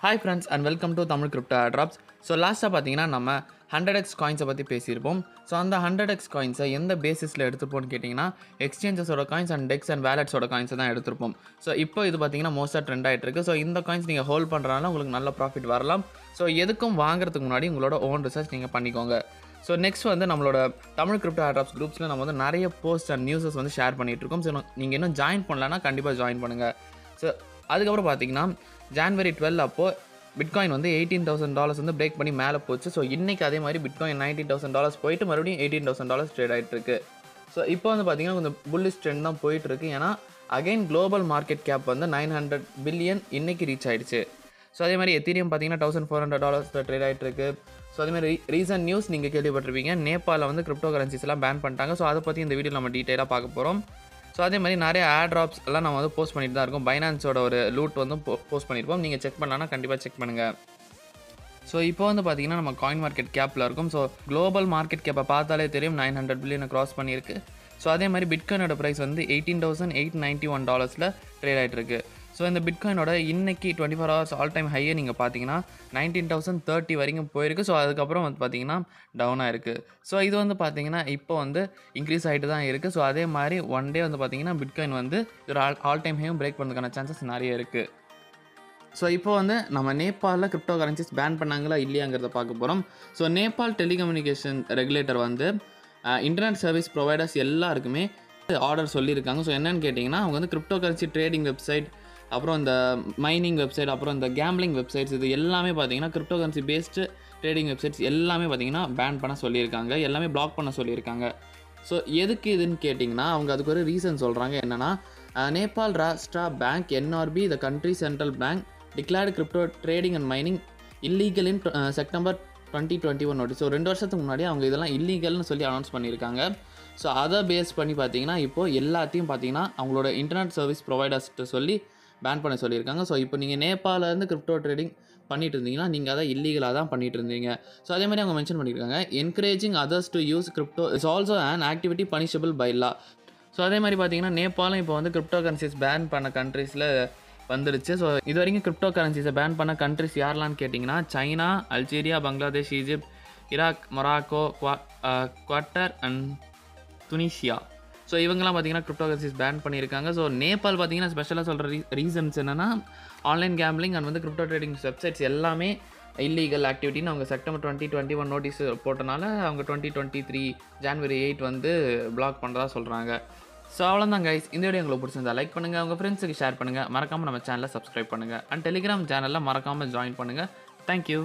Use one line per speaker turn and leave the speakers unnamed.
Hi friends and welcome to Tamil Crypto Airdrops. So last பார்த்தீங்கன்னா நம்ம 100x காயின்ஸை பற்றி பேசியிருப்போம். ஸோ அந்த 100x காயின்ஸை எந்த பேசிஸில் எடுத்துப்போம்னு கேட்டிங்கன்னா எக்ஸ்சேஞ்சஸோட காயின்ஸ் அண்ட் டெக்ஸ் அண்ட் வேலட்ஸோட காயின்ஸை தான் எடுத்துருப்போம். ஸோ இப்போ இது பார்த்தீங்கன்னா மோஸ்ட்டாக ட்ரெண்ட் ஆகிட்டு இருக்கு. ஸோ இந்த காயின்ஸ் நீங்கள் ஹோல்ட் பண்ணுறதுனால உங்களுக்கு நல்ல ப்ராஃபிட் வரலாம். ஸோ எதுக்கும் வாங்குறதுக்கு முன்னாடி உங்களோட ஓன் ரிசர்ச் நீங்கள் பண்ணிக்கோங்க. ஸோ நெக்ஸ்ட் வந்து நம்மளோட தமிழ் கிரிப்டோ ஏர்ட்ராப்ஸ் குரூப்ஸில் நம்ம வந்து நிறைய போஸ்ட் அண்ட் நியூஸஸ் வந்து ஷேர் பண்ணிகிட்ருக்கோம். ஸோ நீங்கள் இன்னும் ஜாயின் பண்ணலன்னா கண்டிப்பாக ஜாயின் பண்ணுங்கள். ஸோ அதுக்கப்புறம் பார்த்தீங்கன்னா January 12 அப்போது பிட்காயின் வந்து $18,000 வந்து பிரேக் பண்ணி மேலே போச்சு. ஸோ இன்றைக்கி அதே மாதிரி பிட்காயின் $19,000 போயிட்டு மறுபடியும் $18,000 ட்ரேட் ஆகிட்டுருக்கு. ஸோ இப்போ வந்து பார்த்திங்கன்னா கொஞ்சம் புல்லிஷ் ட்ரெண்ட் தான் போயிட்டுருக்கு. ஏன்னா அகைன் குளோபல் மார்க்கெட் கேப் வந்து 900 பில்லியன் இன்றைக்கி ரீச் ஆகிடுச்சு. ஸோ அதே மாதிரி எத்தீரியம் பார்த்திங்கன்னா $1,400 ட்ரேட் ஆகிட்டுருக்கு. ஸோ அதேமாதிரி ரீசன்ட் நியூஸ் நீங்கள் கேள்விப்பட்டிருப்பீங்க, நேபாளில் வந்து கிரிப்டோ கரன்சிஸ்லாம் பேன் பண்ணிட்டாங்க. ஸோ அதை பற்றி இந்த வீடியோவில் நம்ம டீட்டெயிலாக பார்க்க போகிறோம். ஸோ அதே மாதிரி நிறைய ஏர்ட்ராப்ஸ் எல்லாம் நம்ம வந்து போஸ்ட் பண்ணிட்டு தான் இருக்கோம். பைனான்ஸோட ஒரு லூட் வந்து போஸ்ட் பண்ணியிருப்போம். நீங்கள் செக் பண்ணலான்னா கண்டிப்பாக செக் பண்ணுங்கள். ஸோ இப்போ வந்து பார்த்தீங்கன்னா நம்ம காயின் மார்க்கெட் கேப்பில் இருக்கும். ஸோ குளோபல் மார்க்கெட் கேப்பை பார்த்தாலே தெரியும் 900 பில்லியனை க்ராஸ் பண்ணியிருக்கு. ஸோ அதே மாதிரி பிட்காயினோட ப்ரைஸ் வந்து $18,891 ட்ரேட் ஆகிட்டு இருக்கு. ஸோ இந்த பிட்காயினோட இன்னைக்கு 24 hours ஆல் டைம் ஹையை நீங்கள் பார்த்தீங்கன்னா 19,030 வரைக்கும் போயிருக்கு. ஸோ அதுக்கப்புறம் வந்து பார்த்தீங்கன்னா டவுன் ஆகிருக்கு. ஸோ இது வந்து பார்த்தீங்கன்னா இப்போ வந்து இன்க்ரீஸ் ஆகிட்டு தான் இருக்குது. ஸோ அதே மாதிரி ஒன் டே வந்து பார்த்தீங்கன்னா பிட்காயின் வந்து ஒரு ஆல் டைம் ஹையும் பிரேக் பண்ணுறதுக்கான சான்சஸ் நிறைய இருக்குது. ஸோ இப்போ வந்து நம்ம நேபாளில் கிரிப்டோ கரன்சிஸ் பேன் பண்ணாங்களா இல்லையாங்கிறத பார்க்க போகிறோம். ஸோ நேபாள் டெலிகம்யூனிகேஷன் ரெகுலேட்டர் வந்து இன்டர்நெட் சர்வீஸ் ப்ரொவைடர்ஸ் எல்லாருக்குமே ஆர்டர் சொல்லியிருக்காங்க. ஸோ என்னென்னு கேட்டிங்கன்னா அவங்க வந்து கிரிப்டோ கரன்சி ட்ரேடிங் வெப்சைட், அப்புறம் இந்த மைனிங் வெப்சைட், அப்புறம் இந்த கேம்பிளிங் வெப்சைட்ஸ், இது எல்லாமே பார்த்தீங்கன்னா crypto currency based trading websites எல்லாமே பார்த்தீங்கன்னா பேன் பண்ண சொல்லியிருக்காங்க, எல்லாமே பிளாக் பண்ண சொல்லியிருக்காங்க. ஸோ எதுக்கு இதுன்னு கேட்டிங்கன்னா அவங்க அதுக்கு ஒரு ரீசன் சொல்கிறாங்க. என்னென்னா Nepal Rastra bank NRB the country central bank declared crypto trading and mining illegal in September 2021 notice. So 2 வருஷத்துக்கு முன்னாடி அவங்க இதெல்லாம் இல்லீகல்னு சொல்லி அனௌன்ஸ் பண்ணியிருக்காங்க. ஸோ அதை பேஸ் பண்ணி பார்த்தீங்கன்னா இப்போது எல்லாத்தையும் பார்த்தீங்கன்னா அவங்களோட இன்டர்நெட் சர்வீஸ் ப்ரொவைடர்ஸ்ட்டு சொல்லி பேன் பண்ண சொல்லியிருக்காங்க. ஸோ இப்போ நீங்கள் நேபாளிலேருந்து கிரிப்டோ ட்ரேடிங் பண்ணிட்டு இருந்தீங்கன்னா நீங்கள் அதை இல்லீகலாக தான் பண்ணிட்டு இருந்தீங்க. ஸோ அதே மாதிரி அவங்க மென்ஷன் பண்ணியிருக்காங்க, encouraging others to use crypto is also an activity punishable by law. So அதே மாதிரி பார்த்தீங்கன்னா நேபாளும் இப்போ வந்து கிரிப்டோ கரன்சிஸ் பேன் பண்ண கண்ட்ரீஸில் வந்துருச்சு. ஸோ இது வரைக்கும் கிரிப்டோ கரன்சிஸை பேன் பண்ண கண்ட்ரிஸ் யாரெல்லாம்னு கேட்டிங்கன்னா China, Algeria, Bangladesh, Egypt, Iraq, Morocco, quarter and Tunisia. So இவங்கெல்லாம் பார்த்தீங்கன்னா கிரிப்டோ கரன்சிஸ் பேன் பண்ணியிருக்காங்க. ஸோ நேபாள் பார்த்தீங்கன்னா ஸ்பெஷலாக சொல்கிற ரீசன்ஸ் என்னென்னா ஆன்லைன் கேம்பிளிங் அண்ட் வந்து கிரிப்டோ ட்ரேடிங் வெப்சைட்ஸ் எல்லாமே இல்லீகல் ஆக்டிவிட்டின்னு அவங்க செப்டம்பர் 2021 நோட்டீஸ் போட்டனால அவங்க 2023 January 8 வந்து பிளாக் பண்ணுறதா சொல்கிறாங்க. ஸோ அவ்வளோதான் கைஸ், இந்த வீடியோ உங்களுக்கு பிடிச்சிருந்தா லைக் பண்ணுங்கள், உங்கள் ஃப்ரெண்ட்ஸுக்கு ஷேர் பண்ணுங்கள், மறக்காமல் நம்ம சேனலை சப்ஸ்கிரைப் பண்ணுங்கள் அண்ட் டெலிகிராம் சேனலில் மறக்காமல் ஜாயின் பண்ணுங்கள். தேங்க்யூ.